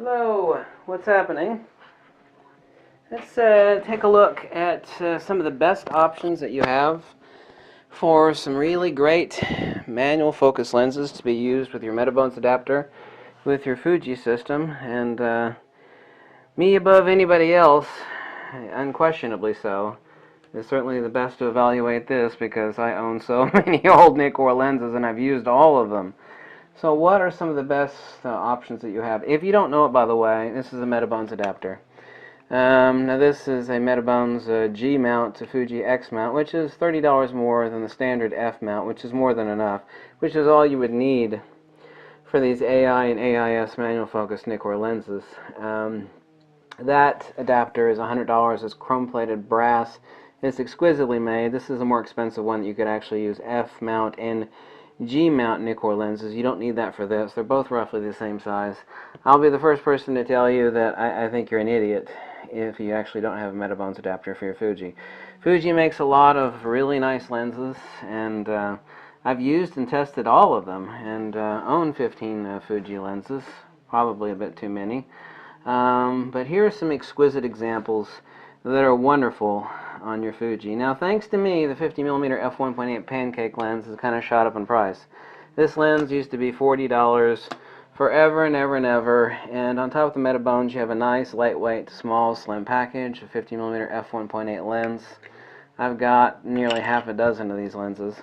Hello, what's happening? Let's take a look at some of the best options that you have for some really great manual focus lenses to be used with your Metabones adapter with your Fuji system, and me above anybody else, unquestionably so. It's certainly the best to evaluate this because I own so many old Nikkor lenses and I've used all of them. So what are some of the best options that you have? If you don't know it, by the way, this is a Metabones adapter. Now this is a Metabones G mount to Fuji X mount, which is $30 more than the standard F mount, which is more than enough, which is all you would need for these AI and AIS manual focus Nikkor lenses. That adapter is $100. It's chrome-plated brass. It's exquisitely made. This is a more expensive one that you could actually use F mount and G mount Nikkor lenses. You don't need that for this. They're both roughly the same size. I'll be the first person to tell you that I think you're an idiot if you actually don't have a Metabones adapter for your Fuji. Fuji makes a lot of really nice lenses, and I've used and tested all of them, and own 15 Fuji lenses, probably a bit too many. But here are some exquisite examples that are wonderful on your Fuji. Now, thanks to me, the 50mm f1.8 Pancake lens has kind of shot up in price. This lens used to be $40 forever and ever and ever, and on top of the Metabones you have a nice, lightweight, small, slim package, a 50mm f1.8 lens. I've got nearly half a dozen of these lenses.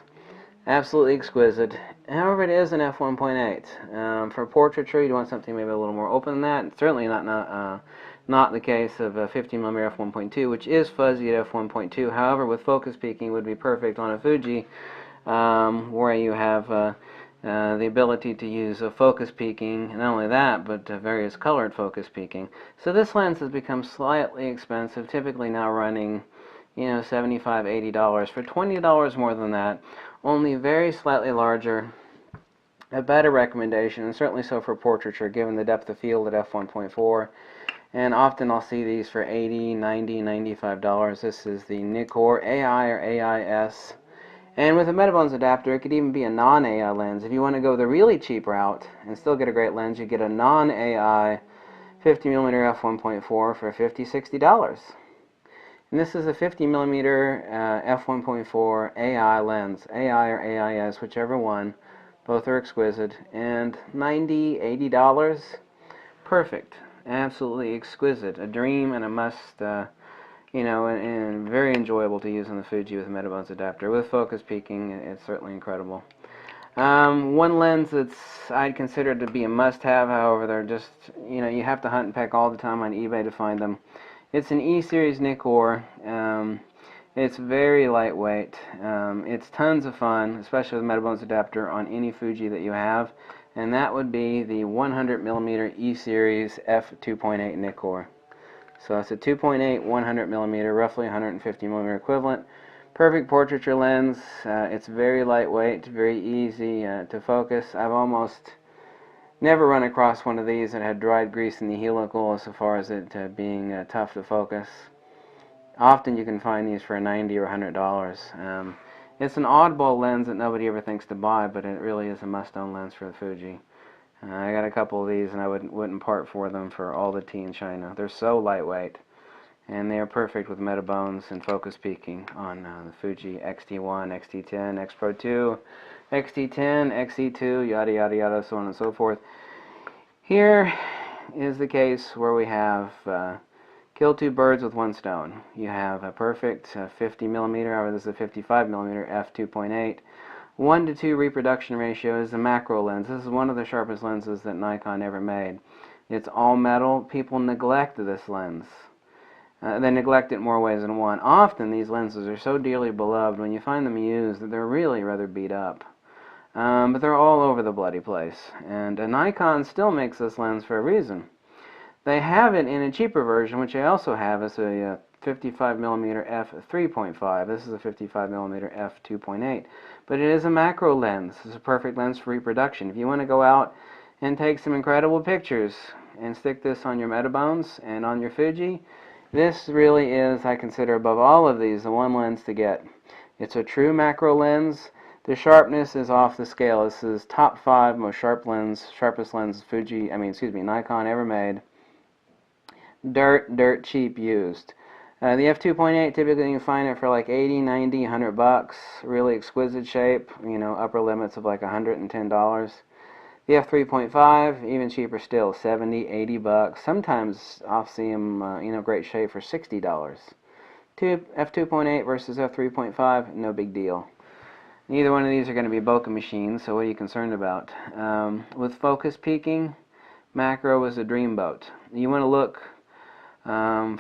Absolutely exquisite. However, it is an f1.8. For portraiture, you want something maybe a little more open than that. It's certainly not the case of a 50mm f1.2, which is fuzzy at f1.2. However, with focus peaking would be perfect on a Fuji, where you have the ability to use focus peaking, and not only that, but various colored focus peaking. So this lens has become slightly expensive, typically now running, $75, $80. For $20 more than that, only very slightly larger, a better recommendation, and certainly so for portraiture, given the depth of field at f1.4. And often I'll see these for $80, $90, $95. This is the Nikkor AI or AIS. And with a Metabones adapter, it could even be a non-AI lens. If you want to go the really cheap route and still get a great lens, you get a non-AI 50mm f1.4 for $50, $60. And this is a 50mm f1.4 AI lens, AI or AIS, whichever one. Both are exquisite, and $90, $80, perfect, absolutely exquisite, a dream and a must. And very enjoyable to use on the Fuji with a Metabones adapter. With focus peaking, it's certainly incredible. One lens I'd consider to be a must-have, however, they're just, you have to hunt and peck all the time on eBay to find them. It's an E-Series Nikkor. It's very lightweight. It's tons of fun, especially with a Metabones adapter on any Fuji that you have, and that would be the 100mm E-Series F 2.8 Nikkor. So it's a 2.8 100mm, roughly 150mm equivalent. Perfect portraiture lens. It's very lightweight, very easy to focus. I've almost never run across one of these that had dried grease in the helical as far as it being tough to focus. Often you can find these for $90 or $100. It's an oddball lens that nobody ever thinks to buy, but it really is a must-own lens for the Fuji. I got a couple of these, and I wouldn't part for them for all the tea in China. They're so lightweight, and they are perfect with Metabones and focus peaking on the Fuji XT1, XT10, X Pro 2, XT10, XE2, yada yada yada, so on and so forth. Here is the case where we have kill two birds with one stone. You have a perfect 50mm, or this is a 55mm f 2.8. 1:2 reproduction ratio is a macro lens. This is one of the sharpest lenses that Nikon ever made. It's all metal. People neglect this lens. They neglect it in more ways than one. Often these lenses are so dearly beloved when you find them used that they're really rather beat up. But they're all over the bloody place. And Nikon still makes this lens for a reason. They have it in a cheaper version, which I also have as a 55mm f 3.5. This is a 55mm f 2.8. But it is a macro lens. It's a perfect lens for reproduction. If you want to go out and take some incredible pictures and stick this on your Metabones and on your Fuji, this really is, I consider above all of these, the one lens to get. It's a true macro lens. The sharpness is off the scale. This is top 5 most sharpest lens Nikon ever made. Dirt cheap used. The f2.8, typically you can find it for like 80, 90, 100 bucks. Really exquisite shape, you know, upper limits of like $110. The f3.5, even cheaper still, 70, 80 bucks. Sometimes I'll see them, you know, great shape for $60. f2.8 versus f3.5, no big deal. Neither one of these are going to be bokeh machines, so what are you concerned about? With focus peaking, macro is a dreamboat. You want to look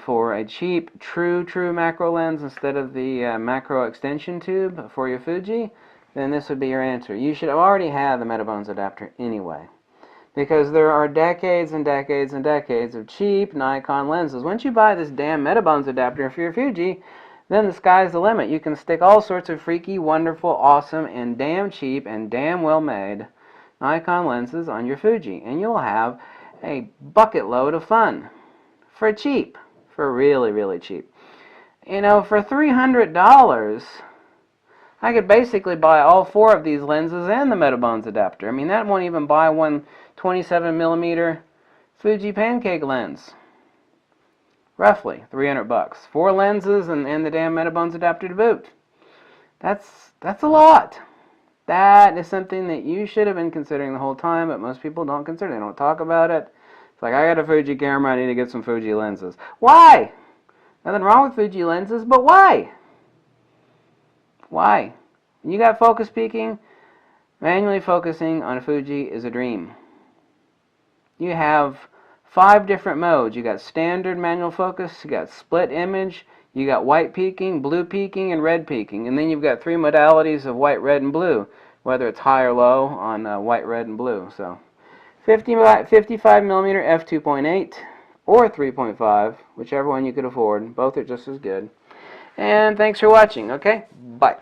for a cheap, true macro lens instead of the macro extension tube for your Fuji, then this would be your answer. You should already have the Metabones adapter anyway, because there are decades and decades and decades of cheap Nikon lenses. Once you buy this damn Metabones adapter for your Fuji, then the sky's the limit. You can stick all sorts of freaky, wonderful, awesome, and damn cheap and damn well made Nikon lenses on your Fuji, and you'll have a bucket load of fun. For cheap. For really, really cheap. You know, for $300, I could basically buy all 4 of these lenses and the Metabones adapter. I mean, that won't even buy one 27mm Fuji Pancake lens. Roughly 300 bucks. 4 lenses and the damn Metabones adapter to boot. That's a lot. That is something that you should have been considering the whole time, but most people don't consider. They don't talk about it. It's like, I got a Fuji camera, I need to get some Fuji lenses. Why? Nothing wrong with Fuji lenses, but why? Why? When you got focus peaking, manually focusing on a Fuji is a dream. You have 5 different modes. You got standard manual focus, you got split image, you got white peaking, blue peaking, and red peaking. And then you've got 3 modalities of white, red, and blue, whether it's high or low on white, red, and blue. So 55mm f2.8 or 3.5, whichever one you could afford. Both are just as good. And thanks for watching, okay? Bye.